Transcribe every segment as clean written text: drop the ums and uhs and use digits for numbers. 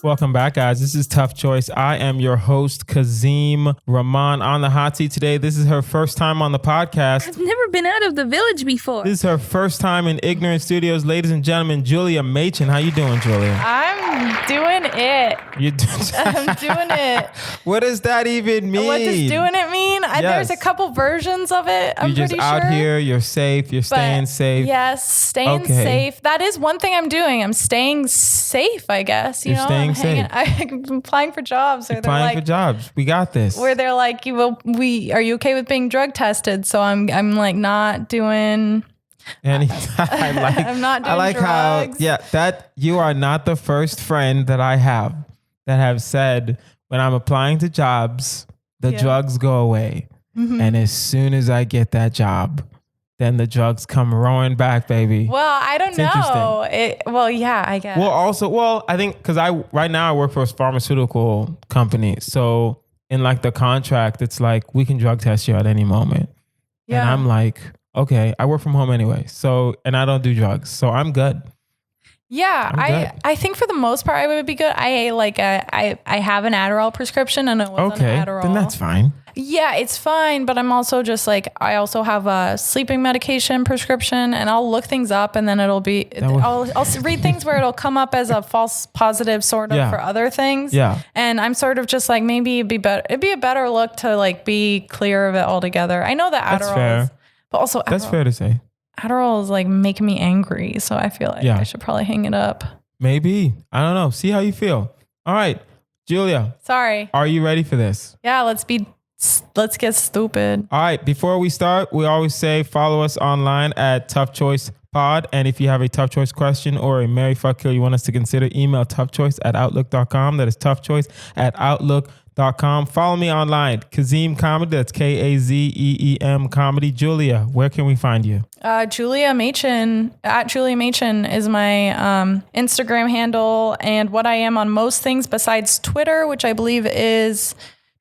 Welcome back, guys. This is Tough Choice. I am your host, Kazeem. Rahman on the hot seat today. This is her first time on the podcast. I've never been out of the village before. This is her first time in Ignorant Studios. Ladies and gentlemen, Julia Machin. How you doing, Julia? I'm doing it. I'm doing it. What does that even mean? What does doing it mean? Yes. There's a couple versions of it. I'm you're just pretty out sure. here. You're safe. You're staying safe. Yes, staying safe. That is one thing I'm doing. I'm staying safe, I guess. You're staying safe. I'm applying for jobs. Applying for jobs. We got this. Where they're like, are you okay with being drug tested? So I'm like not doing. I'm not doing drugs. That you are not the first friend that I have that have said when I'm applying to jobs, the drugs go away. Mm-hmm. And as soon as I get that job, then the drugs come roaring back, baby. Well, I don't know. I guess. I think because right now I work for a pharmaceutical company. So in like the contract, it's like we can drug test you at any moment. Yeah. And I'm like, okay, I work from home anyway. So, and I don't do drugs. So I'm good. Yeah, I think for the most part I would be good. I have an Adderall prescription and it wasn't an Adderall. Then that's fine. Yeah, it's fine, but I'm also just like, I also have a sleeping medication prescription and I'll look things up and then I'll read things where it'll come up as a false positive sort of for other things. Yeah. And I'm sort of just like, maybe it'd be a better look to like be clear of it altogether. I know that Adderall but also that's fair to say. Adderall is like making me angry. So I feel like I should probably hang it up. Maybe. I don't know. See how you feel. All right, Julia. Sorry. Are you ready for this? Yeah, let's get stupid. All right. Before we start, we always say follow us online at Tough Choice Pod. And if you have a tough choice question or a Mary Fuck Kill you want us to consider, email toughchoice@outlook.com. That is toughchoice@outlook.com. Follow me online, Kazeem Comedy. That's Kazeem Comedy. Julia, where can we find you? Julia Machin is my Instagram handle, and what I am on most things besides Twitter, which I believe is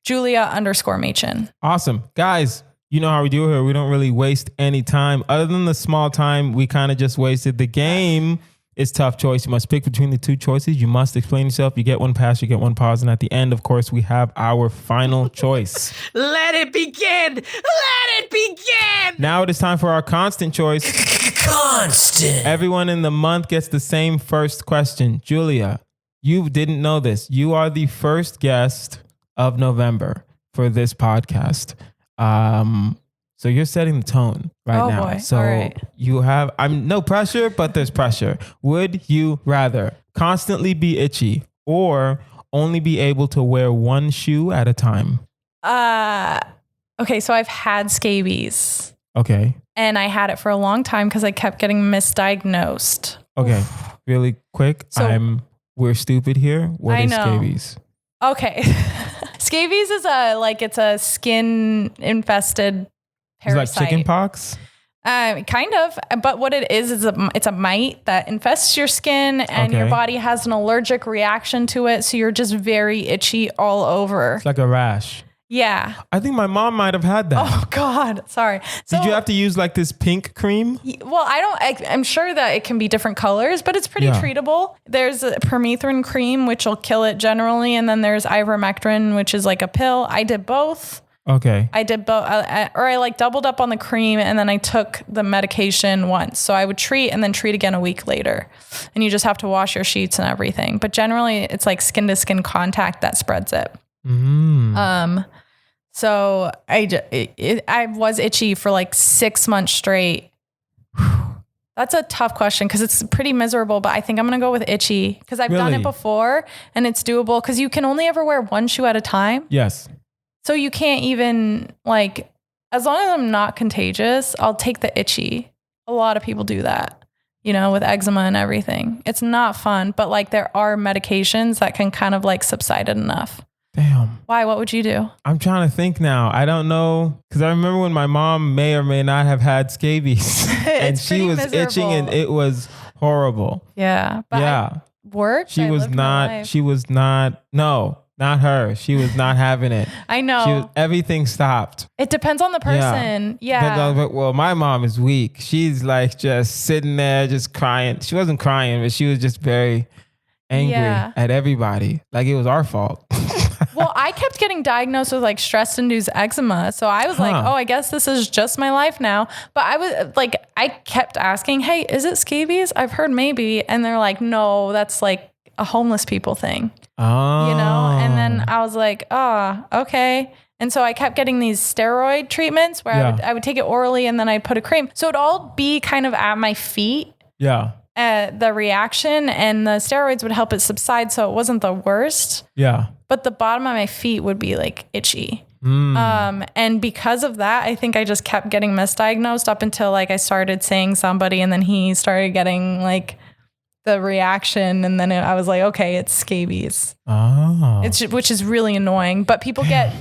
Julia_Machin. Awesome. Guys, you know how we do here. We don't really waste any time. Other than the small time we kind of just wasted. The game is Tough Choice. You must pick between the two choices. You must explain yourself. You get one pass, you get one pause. And at the end, of course, we have our final choice. Let it begin. Let it begin. Now it is time for our constant choice. Constant. Everyone in the month gets the same first question. Julia, you didn't know this. You are the first guest of November for this podcast. So you're setting the tone right now. Boy. So you have, I'm no pressure, but there's pressure. Would you rather constantly be itchy or only be able to wear one shoe at a time? Okay. So I've had scabies. Okay. And I had it for a long time because I kept getting misdiagnosed. Okay. Really quick. We're stupid here. What is scabies? Okay. Scabies is it's a skin infested parasite. It's like chicken pox? Kind of. But what it is it's a mite that infests your skin and your body has an allergic reaction to it. So you're just very itchy all over. It's like a rash. Yeah. I think my mom might have had that. Oh God. Sorry. So, did you have to use like this pink cream? Well, I'm sure that it can be different colors, but it's pretty treatable. There's a permethrin cream, which will kill it generally. And then there's ivermectin, which is like a pill. I did both. Okay. I did both, I like doubled up on the cream and then I took the medication once. So I would treat and then treat again a week later. And you just have to wash your sheets and everything. But generally it's like skin to skin contact that spreads it. Mm. So I was itchy for like 6 months straight. That's a tough question because it's pretty miserable, but I think I'm going to go with itchy because I've done it before and it's doable because you can only ever wear one shoe at a time. Yes. So you can't even as long as I'm not contagious, I'll take the itchy. A lot of people do that, with eczema and everything. It's not fun, but there are medications that can kind of subside it enough. Damn. Why? What would you do? I'm trying to think now. I don't know. Because I remember when my mom may or may not have had scabies. And she was miserable. itching and it was horrible. Yeah. But worked. She was not. No, not her. She was not having it. I know. Everything stopped. It depends on the person. Yeah. Well, my mom is weak. She's just sitting there just crying. She wasn't crying, but she was just very... angry at everybody. Like it was our fault. Well, I kept getting diagnosed with like stress-induced eczema. So I was like, oh, I guess this is just my life now. But I was like, I kept asking, hey, is it scabies? I've heard maybe. And they're like, no, that's like a homeless people thing. Oh. You know? And then I was like, oh, okay. And so I kept getting these steroid treatments where I would take it orally and then I'd put a cream. So it'd all be kind of at my feet. Yeah. The reaction, and the steroids would help it subside. So it wasn't the worst. Yeah. But the bottom of my feet would be like itchy. And because of that, I think I just kept getting misdiagnosed up until like I started seeing somebody, and then he started getting like the reaction, and then I was like, okay, it's scabies. Oh. Which is really annoying. But people get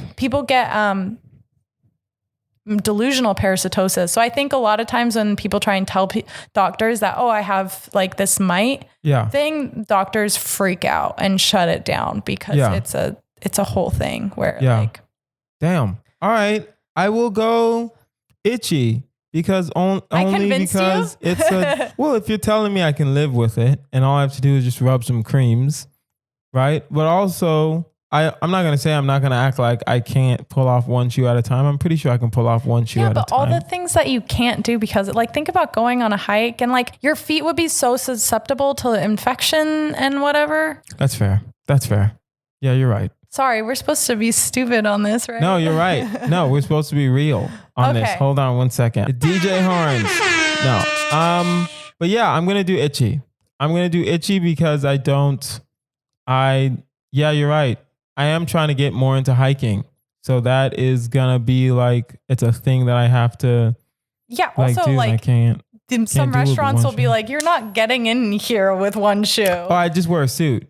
delusional parasitosis. So I think a lot of times when people try and tell doctors that, oh, I have like this mite thing, doctors freak out and shut it down because it's a whole thing where like, damn. All right. I will go itchy because only because it's a, well, if you're telling me I can live with it and all I have to do is just rub some creams, right? But also I'm not going to say I'm not going to act like I can't pull off one shoe at a time. I'm pretty sure I can pull off one shoe at a time. Yeah, but all the things that you can't do because like think about going on a hike and like your feet would be so susceptible to infection and whatever. That's fair. Yeah, you're right. Sorry, we're supposed to be stupid on this, right? No, you're right. No, we're supposed to be real on this. Hold on one second. DJ horns. No. But yeah, I'm going to do itchy. I'm going to do itchy because yeah, you're right. I am trying to get more into hiking. So that is going to be like, it's a thing that I have to also do. Like, I can't. Some restaurants will be like, you're not getting in here with one shoe. Oh, I just wear a suit.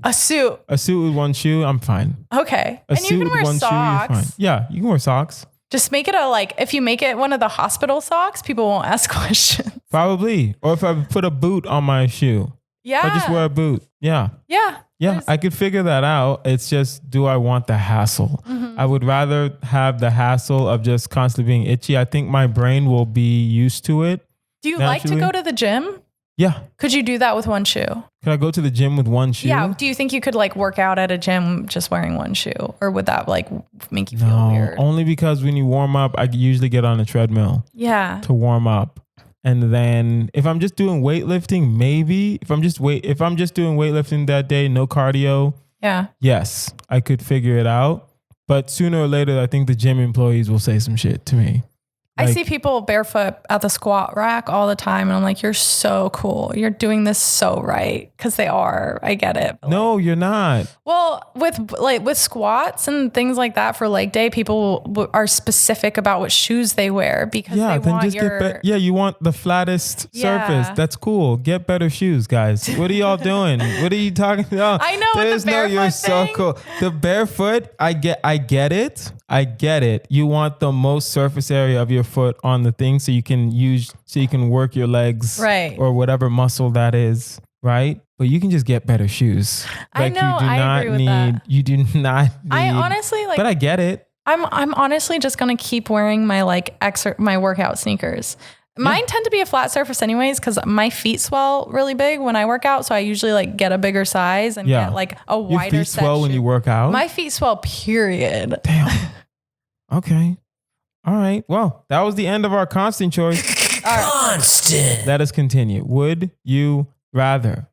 A suit with one shoe, I'm fine. Okay. And you can wear socks. Shoe, you're fine. Yeah, you can wear socks. Just make it if you make it one of the hospital socks, people won't ask questions. Probably. Or if I put a boot on my shoe. Yeah. I just wear a boot. Yeah. Yeah. Yeah, I could figure that out. It's just, do I want the hassle? Mm-hmm. I would rather have the hassle of just constantly being itchy. I think my brain will be used to it. Do you like to go to the gym? Yeah. Could you do that with one shoe? Could I go to the gym with one shoe? Yeah. Do you think you could like work out at a gym just wearing one shoe? Or would that like make you feel weird? Only because when you warm up, I usually get on a treadmill. Yeah. To warm up. And then if I'm just doing weightlifting, maybe if I'm just doing weightlifting that day, no cardio. Yeah. Yes, I could figure it out. But sooner or later, I think the gym employees will say some shit to me. I see people barefoot at the squat rack all the time. And I'm like, you're so cool. You're doing this so right. Because they are. I get it. No, you're not. Well, with squats and things like that for leg day, people are specific about what shoes they wear because they want you want the flattest surface. That's cool. Get better shoes, guys. What are y'all doing? What are you talking about? I know. You're so cool. The barefoot, I get it. You want the most surface area of your foot on the thing so you can work your legs or whatever muscle that is, right? But you can just get better shoes. I know. I agree with that. You do not need. I honestly but I get it. I'm honestly just gonna keep wearing my my workout sneakers. Mine tend to be a flat surface anyways because my feet swell really big when I work out. So I usually get a bigger size and get like a wider Your feet swell when you work out? My feet swell, period. Damn. Okay. All right. Well, that was the end of our constant choice. Constant. Let us continue. Would you rather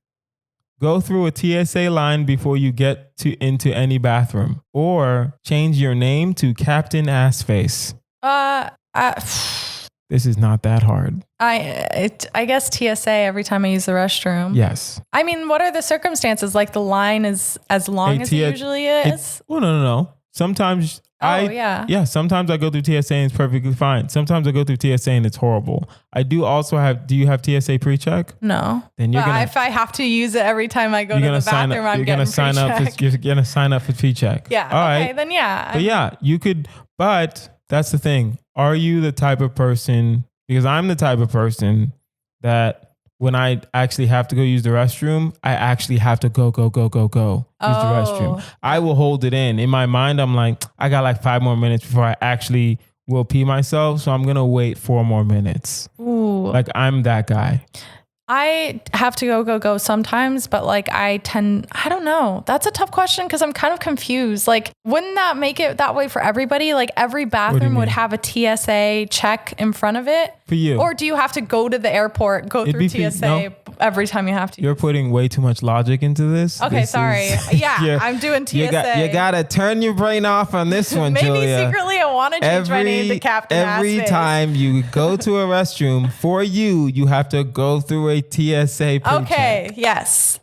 go through a TSA line before you get into any bathroom or change your name to Captain Assface? This is not that hard. I guess TSA every time I use the restroom. Yes. I mean, what are the circumstances? Like the line is as long as it usually is? No. Sometimes sometimes I go through TSA and it's perfectly fine. Sometimes I go through TSA and it's horrible. I do also have, do you have TSA pre-check? No. Then if I have to use it every time I go to the bathroom, I'm getting pre-check. You're going to sign up for pre-check. Yeah. All okay, right. then yeah. But you could, but that's the thing. Are you the type of person, because I'm the type of person that when I actually have to go use the restroom, I actually have to go use the restroom. I will hold it in. In my mind, I'm like, I got like 5 more minutes before I actually will pee myself. So I'm going to wait 4 more minutes. Ooh. Like I'm that guy. I have to go sometimes, but like I don't know. That's a tough question because I'm kind of confused. Like, wouldn't that make it that way for everybody? Like every bathroom would have a TSA check in front of it? For you. Or do you have to go to the airport, go through TSA every time you have to? You're putting way too much logic into this. Okay, sorry. I'm doing TSA. You gotta turn your brain off on this one, Maybe Julia. secretly I want to change my name to Captain Every Assface. time you go to a restroom, for you have to go through a TSA pre-check. Okay, yes.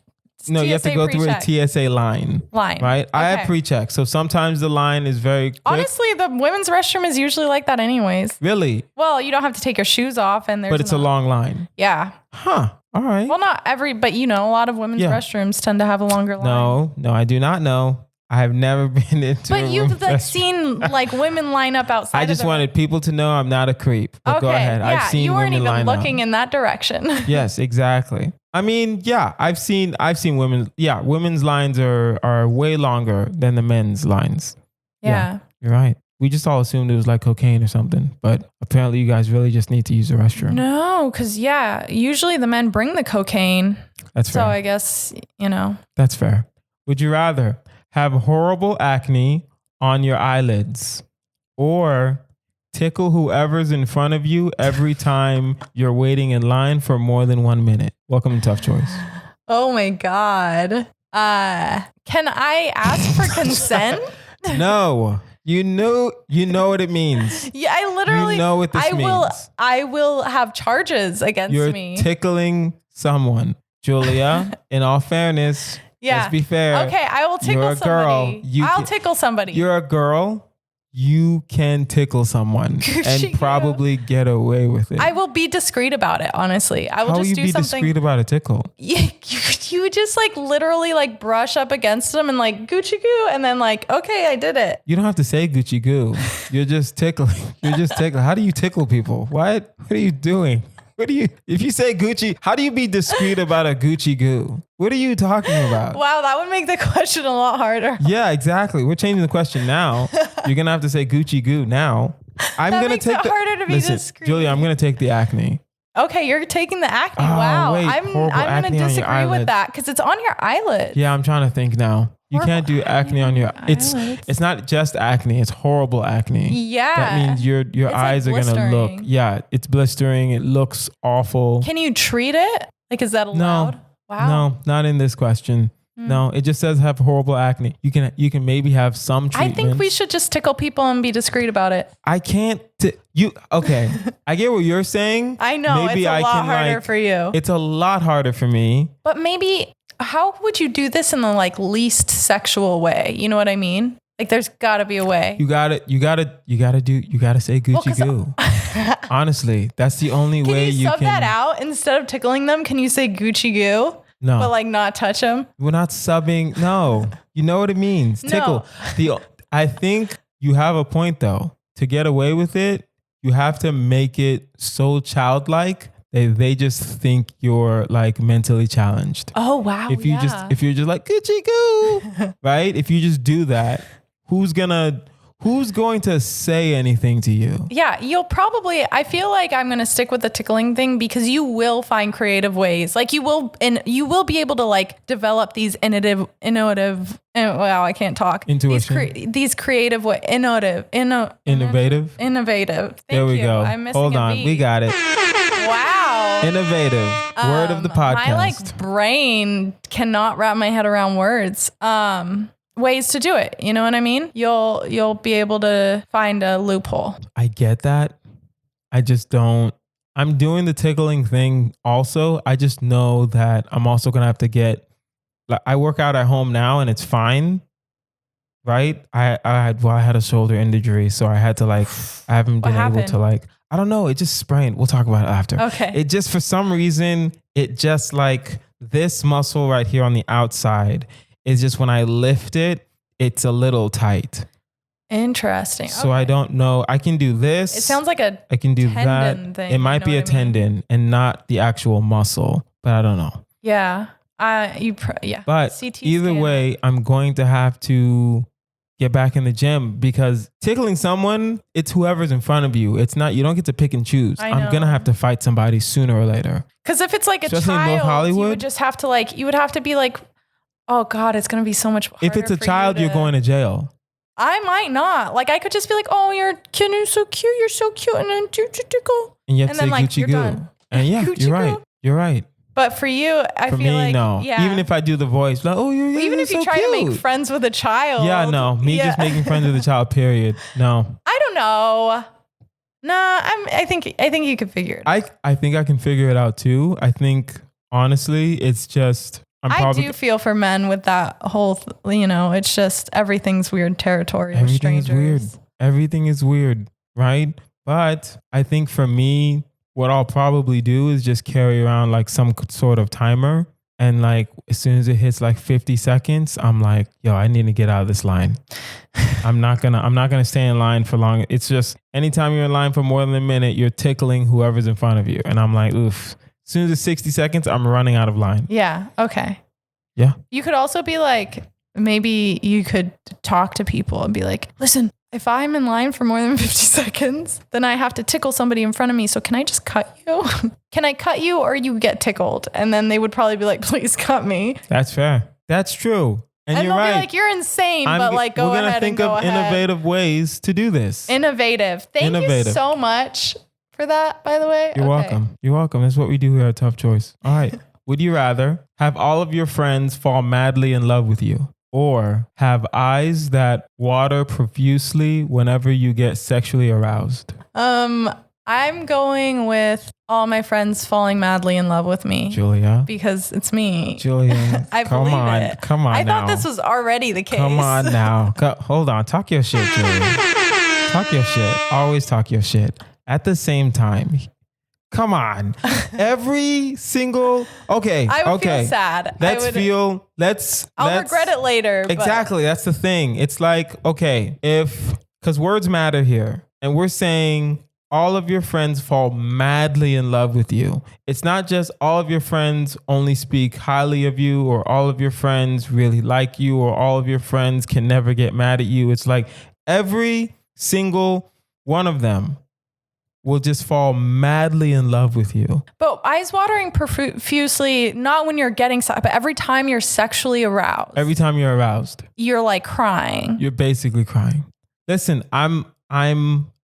No, you have to go through a TSA line. Right? Okay. I have pre-check. So sometimes the line is very quick. Honestly, the women's restroom is usually like that anyways. Really? Well, you don't have to take your shoes off but it's a long line. Yeah. Huh. All right. Well, not every, but a lot of women's restrooms tend to have a longer line. No, I do not know. I have never been into But you've seen like women line up outside. I just wanted people to know I'm not a creep. But go ahead. Yeah, I've seen you weren't women even line looking up. in that direction. Yes, exactly. I mean, yeah, I've seen women. Yeah, women's lines are way longer than the men's lines. Yeah. You're right. We just all assumed it was like cocaine or something, but apparently you guys really just need to use the restroom. No, because usually the men bring the cocaine. That's fair. So I guess, That's fair. Would you rather have horrible acne on your eyelids or tickle whoever's in front of you every time you're waiting in line for more than 1 minute? Welcome to Tough Choice. Oh my God. Can I ask for consent? No. You know what it means. Yeah, I literally know what this means. I will have charges against me. You're tickling someone. Julia, in all fairness, let's be fair. Okay, I will tickle somebody. I'll tickle somebody. You're a girl. You can tickle someone and probably get away with it. I will be discreet about it, honestly. I will How just do something. How will you be discreet about a tickle? You just like literally like brush up against them and like Gucci goo and then like, okay, I did it. You don't have to say Gucci goo. You're just tickling. You're just tickling. How do you tickle people? What are you doing? If you say Gucci, how do you be discreet about a Gucci goo? What are you talking about? Wow, that would make the question a lot harder. Yeah, exactly. We're changing the question now. You're going to have to say Gucci goo now. I'm going to take it harder to be discreet. Julia, I'm going to take the acne. Okay, you're taking the acne. Wow. Wait, I'm going to disagree with that because it's on your eyelid. Yeah, I'm trying to think now. You can't do acne on your it's not just acne, it's horrible acne. Yeah. That means your eyes are gonna look. Yeah, it's blistering, it looks awful. Can you treat it? Like, is that allowed? No. Wow. No, not in this question. No, it just says have horrible acne. You can maybe have some treatment. I think we should just tickle people and be discreet about it. I can't okay. I get what you're saying. I know maybe it's a lot harder for you. It's a lot harder for me. But maybe how would you do this in the like least sexual way? You know what I mean? Like there's gotta be a way. You gotta say Gucci goo. Honestly, that's the only way you can. Can you sub that out instead of tickling them? Can you say Gucci goo? No. But like not touch them? We're not subbing. No. You know what it means. Tickle. I think you have a point though. To get away with it, you have to make it so childlike that they just think you're like mentally challenged. Oh wow. If you're just like Gucci goo, right? If you just do that, who's going to say anything to you? Yeah, I feel like I'm going to stick with the tickling thing because you will find creative ways. Like you will be able to like develop these innovative, wow, I can't talk. Intuition. These creative way, innovative. Innovative. Thank there we you. go. I'm missing Hold on. We got it. Wow. Innovative. Word of the podcast. My like brain cannot wrap my head around words. Ways to do it. You know what I mean? You'll be able to find a loophole. I get that. I just don't. I'm doing the tickling thing also. I just know that I'm also going to have to like I work out at home now and it's fine. Right? I had a shoulder injury, so I had to like, I haven't been able to like, I don't know. It just sprained. We'll talk about it after. Okay. It just, for some reason, it just like this muscle right here on the outside is just when I lift it, it's a little tight. Interesting. So I don't know. I can do this. It sounds like I can do that. Thing, it might be a tendon and not the actual muscle, but I don't know. Yeah. Yeah. But either way, I'm going to have to get back in the gym, because tickling someone, it's whoever's in front of you. It's not, you don't get to pick and choose. I'm going to have to fight somebody sooner or later. Because if it's like especially a child, in North Hollywood, you would just have to like, you would have to be like, oh God, it's going to be so much harder. If it's a child, you're going to jail. I might not. Like, I could just be like, oh, you're so cute. You're so cute. And then tickle. And you have to say like, Gucci you're Goo. done. And yeah, Gucci you're right. Goo. You're right. But for you, I for feel me, like, no. yeah. Even if I do the voice, like, oh, you're even if you so try cute. to make friends with a child. Yeah, no. Me just making friends with a child, period. No. I don't know. Nah, I think you could figure it out. I think I can figure it out too. I think, honestly, it's just... I do feel for men with that whole, it's just everything's weird territory. Everything is weird. Everything is weird, right? But I think for me, what I'll probably do is just carry around like some sort of timer. And like, as soon as it hits like 50 seconds, I'm like, yo, I need to get out of this line. I'm not gonna stay in line for long. It's just anytime you're in line for more than a minute, you're tickling whoever's in front of you. And I'm like, oof. As soon as it's 60 seconds, I'm running out of line. Yeah. Okay. Yeah. You could also be like, maybe you could talk to people and be like, listen, if I'm in line for more than 50 seconds, then I have to tickle somebody in front of me. So can I just cut you? Can I cut you or you get tickled? And then they would probably be like, please cut me. That's fair. That's true. And you're right. Be like, you're insane, but like, go ahead and go ahead. We're going to think of innovative ways to do this. Innovative. Thank you so much for that, by the way. You're welcome. You're welcome. That's what we do here at Tough Choice. All right. Would you rather have all of your friends fall madly in love with you, or have eyes that water profusely whenever you get sexually aroused? I'm going with all my friends falling madly in love with me. Julia. Because it's me. Julia. Come on. Come on I now. thought this was already the case. Come on now. Hold on. Talk your shit, Julia. Talk your shit. Always talk your shit. At the same time. Come on. Every single... Okay. I would feel sad. I'll regret it later. Exactly. That's the thing. It's like, okay, because words matter here. And we're saying all of your friends fall madly in love with you. It's not just all of your friends only speak highly of you, or all of your friends really like you, or all of your friends can never get mad at you. It's like every single one of them will just fall madly in love with you. But eyes watering profusely, not when you're getting, but every time you're sexually aroused. Every time you're aroused. You're like crying. You're basically crying. Listen, I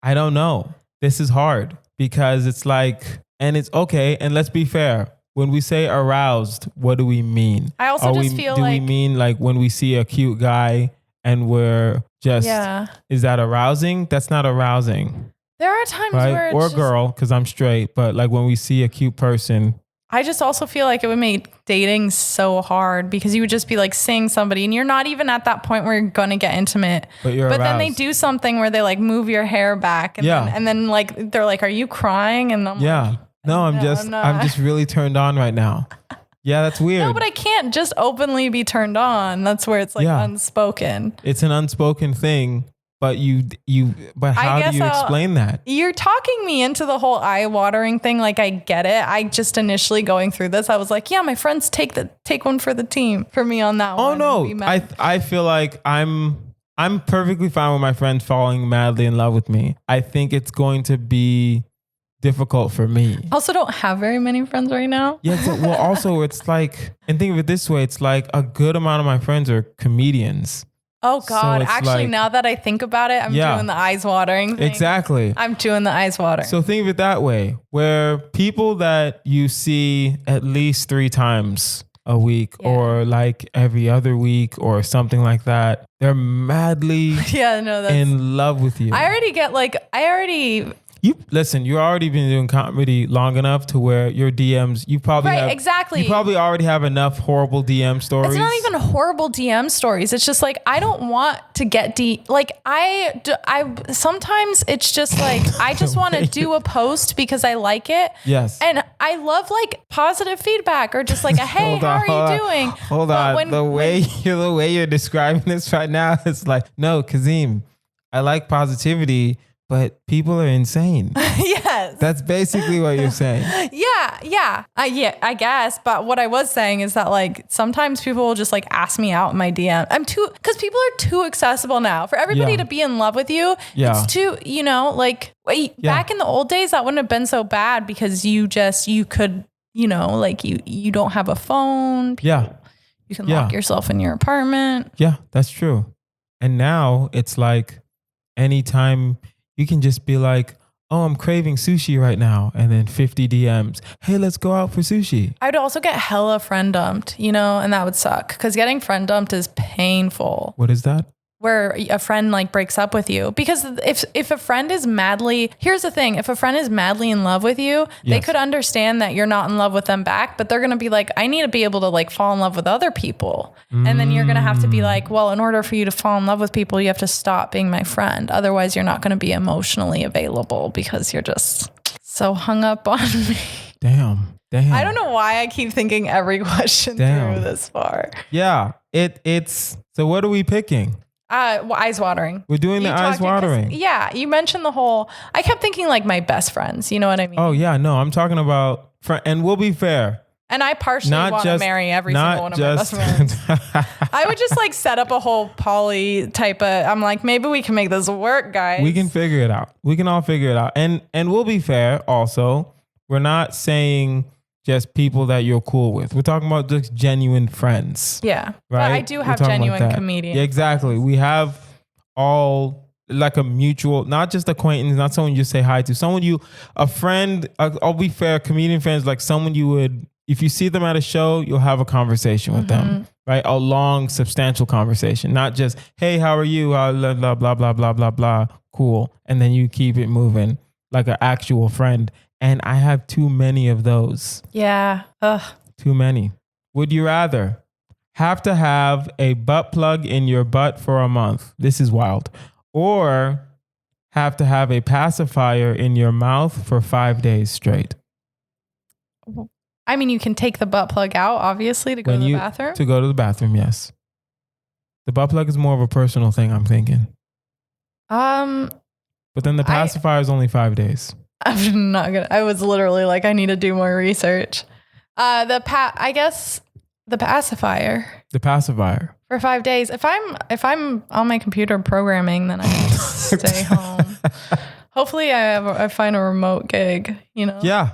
don't know. This is hard because it's like, and it's okay. And let's be fair. When we say aroused, what do we mean? I also feel like... Do we mean like when we see a cute guy and we're just... Yeah. Is that arousing? That's not arousing. There are times where it's or a girl, because I'm straight, but like when we see a cute person. I just also feel like it would make dating so hard because you would just be like seeing somebody and you're not even at that point where you're going to get intimate. But then they do something where they like move your hair back and then like they're like, are you crying? And I'm like, no, I'm just really turned on right now. Yeah, that's weird. No, but I can't just openly be turned on. That's where it's like unspoken. It's an unspoken thing. But but how do you explain that? You're talking me into the whole eye watering thing. Like, I get it. I just initially going through this, I was like, yeah, my friends take one for the team for me on that one. Oh no. I feel like I'm perfectly fine with my friends falling madly in love with me. I think it's going to be difficult for me. I also don't have very many friends right now. Yeah, well also it's like, and think of it this way, it's like a good amount of my friends are comedians. Oh God! So actually, now that I think about it, I'm doing the eyes watering thing. Exactly. I'm doing the eyes watering. So think of it that way, where people that you see at least 3 times a week or like every other week or something like that, they're madly in love with you. You already been doing comedy long enough to where your DMs, you probably already have enough horrible DM stories. It's not even horrible DM stories. It's just like, I don't want to get sometimes it's just like, I just want to do a post because I like it. Yes. And I love like positive feedback or just like, hey, how are you doing? Hold on. The way you're describing this right now, it's like, no, Kazeem, I like positivity, but people are insane. Yes. That's basically what you're saying. Yeah, I guess. But what I was saying is that like sometimes people will just like ask me out in my DM. Because people are too accessible now for everybody to be in love with you. Yeah. It's too, like back in the old days, that wouldn't have been so bad because you could, like you don't have a phone. Yeah. You can lock yourself in your apartment. Yeah, that's true. And now it's like anytime you can just be like, oh, I'm craving sushi right now. And then 50 DMs. Hey, let's go out for sushi. I would also get hella friend dumped, and that would suck because getting friend dumped is painful. What is that? Where a friend like breaks up with you. Because if a friend is here's the thing, if a friend is madly in love with you, they could understand that you're not in love with them back, but they're going to be like, I need to be able to like fall in love with other people. And then you're going to have to be like, well, in order for you to fall in love with people, you have to stop being my friend. Otherwise, you're not going to be emotionally available because you're just so hung up on me. Damn. I don't know why I keep thinking every question through this far. Yeah. It's so what are we picking? Eyes watering. We're doing the eyes watering. Yeah, you mentioned the whole. I kept thinking like my best friends. You know what I mean? Oh yeah, no, I'm talking about. And we'll be fair. And I partially want to marry every single one of my best friends. I would just like set up a whole poly type of. I'm like, maybe we can make this work, guys. We can figure it out. We can all figure it out. And we'll be fair. Also, we're not saying just people that you're cool with. We're talking about just genuine friends. Yeah. Right? But I do have genuine comedians. Yeah, exactly. We have all like a mutual, not just acquaintance, not someone you say hi to, a friend, I'll be fair, comedian friends, like someone you would, if you see them at a show, you'll have a conversation with them, right? A long, substantial conversation, not just, hey, how are you? Blah, blah, blah, blah, blah, blah, blah. Cool. And then you keep it moving like an actual friend. And I have too many of those. Yeah. Ugh. Too many. Would you rather have to have a butt plug in your butt for a month? This is wild. Or have to have a pacifier in your mouth for 5 days straight? I mean, you can take the butt plug out, obviously, to go to the bathroom. To go to the bathroom, yes. The butt plug is more of a personal thing, I'm thinking. But then the pacifier is only 5 days. I'm not gonna. I was literally like, I need to do more research. I guess the pacifier. The pacifier for 5 days. If I'm on my computer programming, then I can stay home. Hopefully, I find a remote gig. Yeah.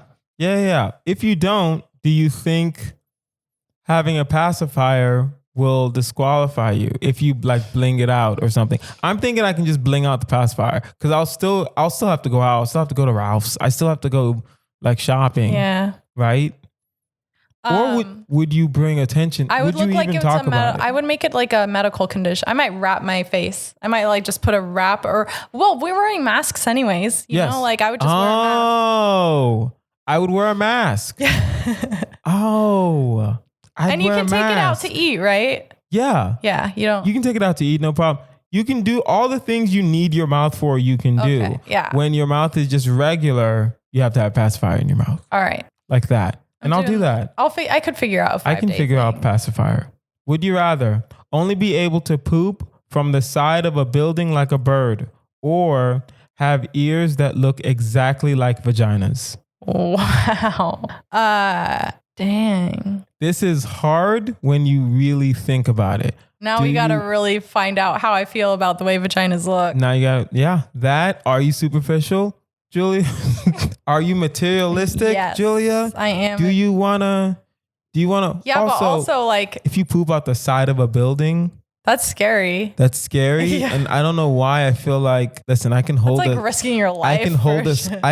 If you don't, do you think having a pacifier will disqualify you if you like bling it out or something? I'm thinking I can just bling out the pacifier because I'll still have to go out. I'll still have to go to Ralph's. I still have to go like shopping. Yeah. Right. Or would you bring attention? I would look like it's I would make it like a medical condition. I might wrap my face. I might like just put a wrap we're wearing masks anyways. You know, like I would just wear a mask. Oh, I would wear a mask. Oh. And you can take it out to eat, right? Yeah. Yeah. You can take it out to eat, no problem. You can do all the things you need your mouth for, you can do. Yeah. When your mouth is just regular, you have to have pacifier in your mouth. All right. Like that. And I'll do that. I could figure out a 5 I can figure out pacifier. Would you rather only be able to poop from the side of a building like a bird or have ears that look exactly like vaginas? Wow. Dang. This is hard when you really think about it. Now we got to really find out how I feel about the way vaginas look. Now you got that. Are you superficial, Julia? Are you materialistic, yes, Julia? I am. Do you want to? Yeah, but also like if you poop out the side of a building. That's scary. Yeah. And I don't know why I feel like, listen, I can hold it's like risking your life. I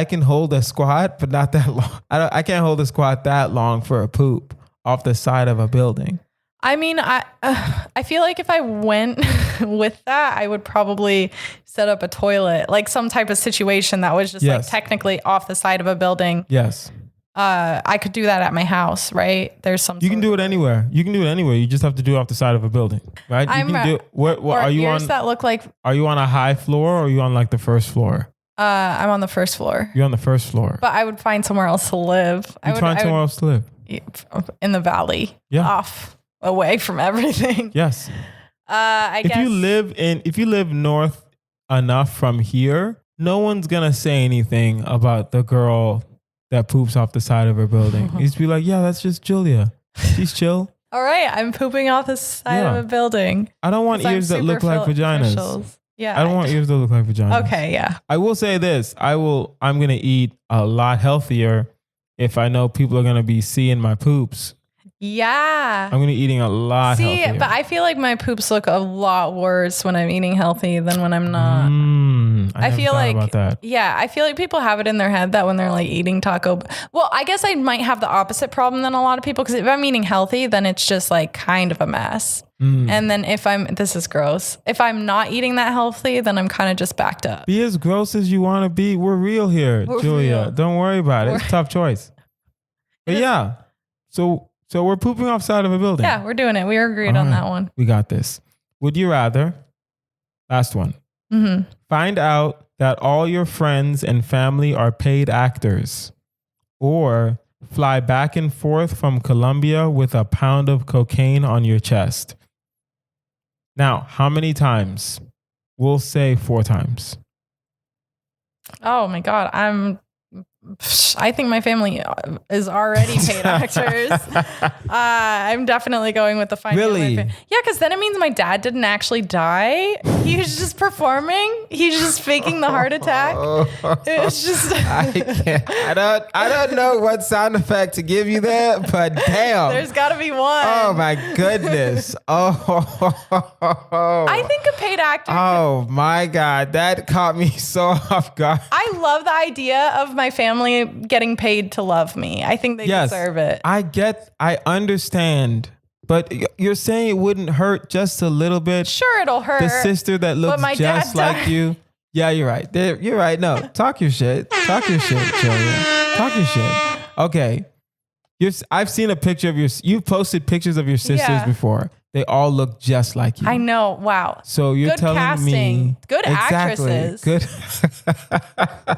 can hold a squat, but not that long. I can't hold a squat that long for a poop off the side of a building. I mean, I feel like if I went with that, I would probably set up a toilet, like some type of situation that was just like technically off the side of a building. Yes. I could do that at my house, right? There's some. You can do it anywhere. You just have to do it off the side of a building, right? You can do it. What are you on? That look like? Are you on a high floor or are you on like the first floor? I'm on the first floor. You're on the first floor. But I would find somewhere else to live. You'd find somewhere else to live. In the valley. Yeah. Away from everything. Yes. I guess if you live north enough from here, no one's gonna say anything about the girl that poops off the side of her building. You just be like, yeah, that's just Julia. She's chill. All right, I'm pooping off the side of a building. I don't want ears that look like vaginas. Yeah. I don't want ears that look like vaginas. Okay, yeah. I will say this. I'm gonna eat a lot healthier if I know people are gonna be seeing my poops. Yeah. I'm gonna be eating a lot healthier. But I feel like my poops look a lot worse when I'm eating healthy than when I'm not. I feel like about that. Yeah, I feel like people have it in their head that when they're like eating well, I guess I might have the opposite problem than a lot of people, because if I'm eating healthy, then it's just like kind of a mess. And then this is gross. If I'm not eating that healthy, then I'm kind of just backed up. Be as gross as you want to be. We're real here, Julia. Real. Don't worry about it. It's a tough choice. But yeah, so we're pooping off side of a building. Yeah, we're doing it. We agreed on that one. We got this. Would you rather? Last one. Find out that all your friends and family are paid actors, or fly back and forth from Colombia with a pound of cocaine on your chest. Now, how many times? We'll say 4 times. Oh my God. I think my family is already paid actors. I'm definitely going with the final. Really? Yeah, because then it means my dad didn't actually die. He was just performing. He's just faking the heart attack. It was just. I can't. I don't know what sound effect to give you there, but damn. There's got to be one. Oh my goodness. I think a paid actor. Oh my God, that caught me so off guard. I love the idea of my family getting paid to love me. I think they deserve it. I understand, but you're saying it wouldn't hurt just a little bit. Sure, it'll hurt. The sister that looks just like you. Yeah, you're right. You're right. No, talk your shit. Talk your shit, Julia. Talk your shit. Okay. I've seen a picture of you've posted pictures of your sisters before. They all look just like you. I know. Wow. So you're good telling casting. me. Good actresses. Good.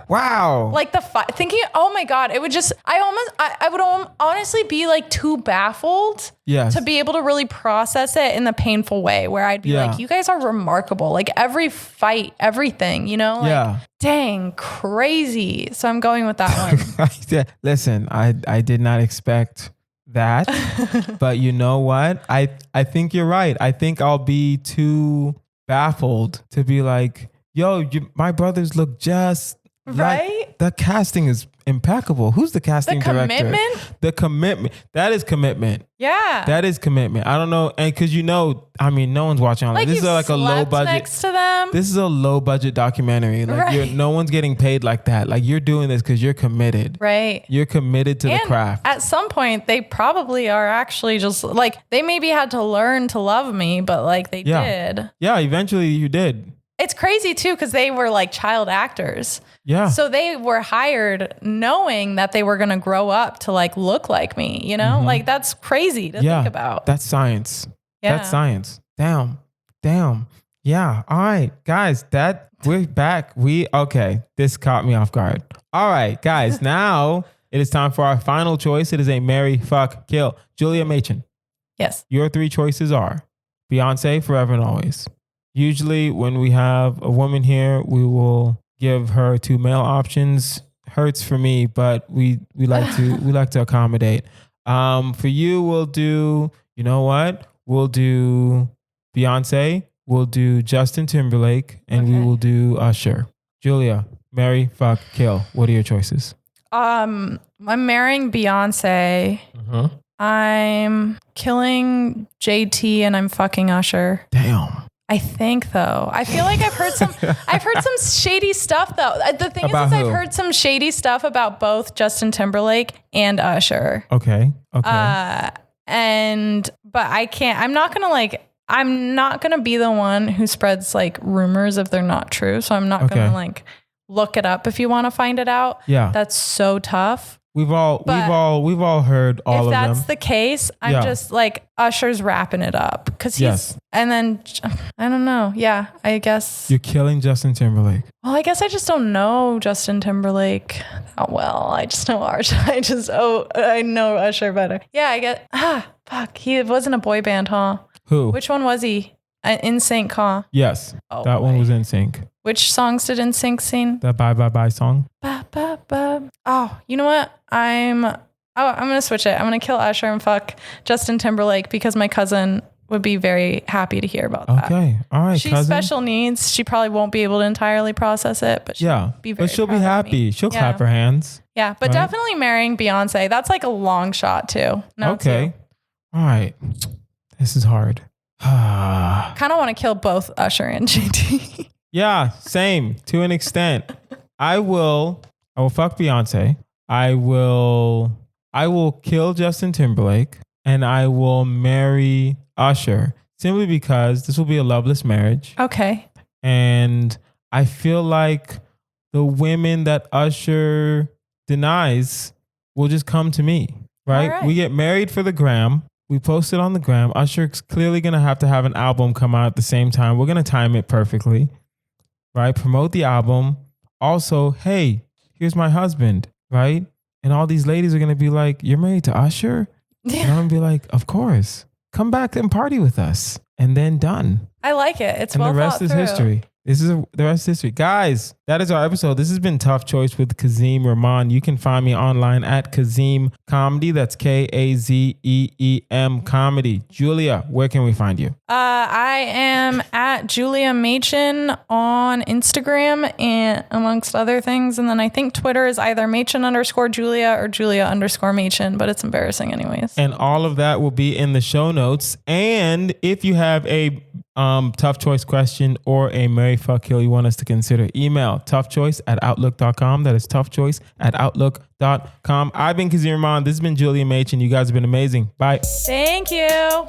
Wow. Like thinking, oh my God, it would just, I would honestly be like too baffled to be able to really process it in the painful way where I'd be like, you guys are remarkable. Like every fight, everything, you know? Like, dang, crazy. So I'm going with that one. Listen, I did not expect that, but you know what? I think you're right. I think I'll be too baffled to be like, yo, my brothers look just like, the casting is impeccable. Who's the casting director? The commitment. That is commitment. Yeah. That is commitment. I don't know. And cause no one's watching. Like this is like a low budget. Next to them. This is a low budget documentary. Like no one's getting paid like that. Like you're doing this cause you're committed. Right. You're committed to the craft. At some point they probably are actually just like, they maybe had to learn to love me, but like they did. Yeah. Eventually you did. It's crazy too, because they were like child actors. Yeah. So they were hired knowing that they were going to grow up to like look like me, you know? Like that's crazy to think about. That's science. Yeah. That's science. Damn. Yeah. All right, guys, we're back. This caught me off guard. All right, guys, now it is time for our final choice. It is a marry, fuck, kill. Julia Machin. Yes. Your 3 choices are Beyonce, Forever and Always. Usually when we have a woman here, we will give her 2 male options. Hurts for me, but we like to accommodate. For you, we'll do, you know what? We'll do Beyonce, we'll do Justin Timberlake, and we will do Usher. Julia, marry, fuck, kill. What are your choices? I'm marrying Beyonce. I'm killing JT and I'm fucking Usher. Damn. I think though. I feel like I've heard some shady stuff though. The thing about is who? I've heard some shady stuff about both Justin Timberlake and Usher. Okay. But I'm not gonna be the one who spreads like rumors if they're not true. So I'm not gonna like look it up if you want to find it out. Yeah. That's so tough. We've all heard all of them. If that's the case, I'm just like Usher's wrapping it up because and then I don't know. Yeah, I guess you're killing Justin Timberlake. Well, I guess I just don't know Justin Timberlake that well. I just know Usher. I know Usher better. Yeah, I get fuck. He wasn't a boy band, huh? Who? Which one was he? NSYNC, huh? Yes. Oh, that one was NSYNC. Which songs did NSYNC sing? The Bye Bye Bye song. Ba, ba, ba. Oh, you know what? I'm going to switch it. I'm going to kill Usher and fuck Justin Timberlake because my cousin would be very happy to hear about that. Okay. All right, She's cousin. special needs. She probably won't be able to entirely process it, but she'll be very she'll be proud of happy. me. She'll clap her hands. Yeah, but definitely marrying Beyonce. That's like a long shot too. Okay. All right. This is hard. Kind of want to kill both Usher and JT. Yeah, same to an extent. I will fuck Beyonce. I will kill Justin Timberlake, and I will marry Usher simply because this will be a loveless marriage. Okay. And I feel like the women that Usher denies will just come to me, right? We get married for the gram. We post it on the gram. Usher's clearly going to have an album come out at the same time. We're going to time it perfectly, right? Promote the album. Also, hey, here's my husband, right? And all these ladies are going to be like, you're married to Usher? Yeah. And I'm going to be like, of course. Come back and party with us. And then done. I like it. It's well thought through. And the rest is history. The rest is history. Guys, that is our episode. This has been Tough Choice with Kazeem Rahman. You can find me online at Kazeem Comedy. That's KAZEEM Comedy. Julia, where can we find you? I am at Julia Machin on Instagram and amongst other things. And then I think Twitter is either Machin_Julia or Julia_Machin, but it's embarrassing anyways. And all of that will be in the show notes. And if you have a tough choice question or a Mary Fuck Kill you want us to consider, email toughchoice@outlook.com. That is toughchoice@outlook.com. I've been Kazeem Rahman. This has been Julia Machin. You guys have been amazing. Bye. Thank you.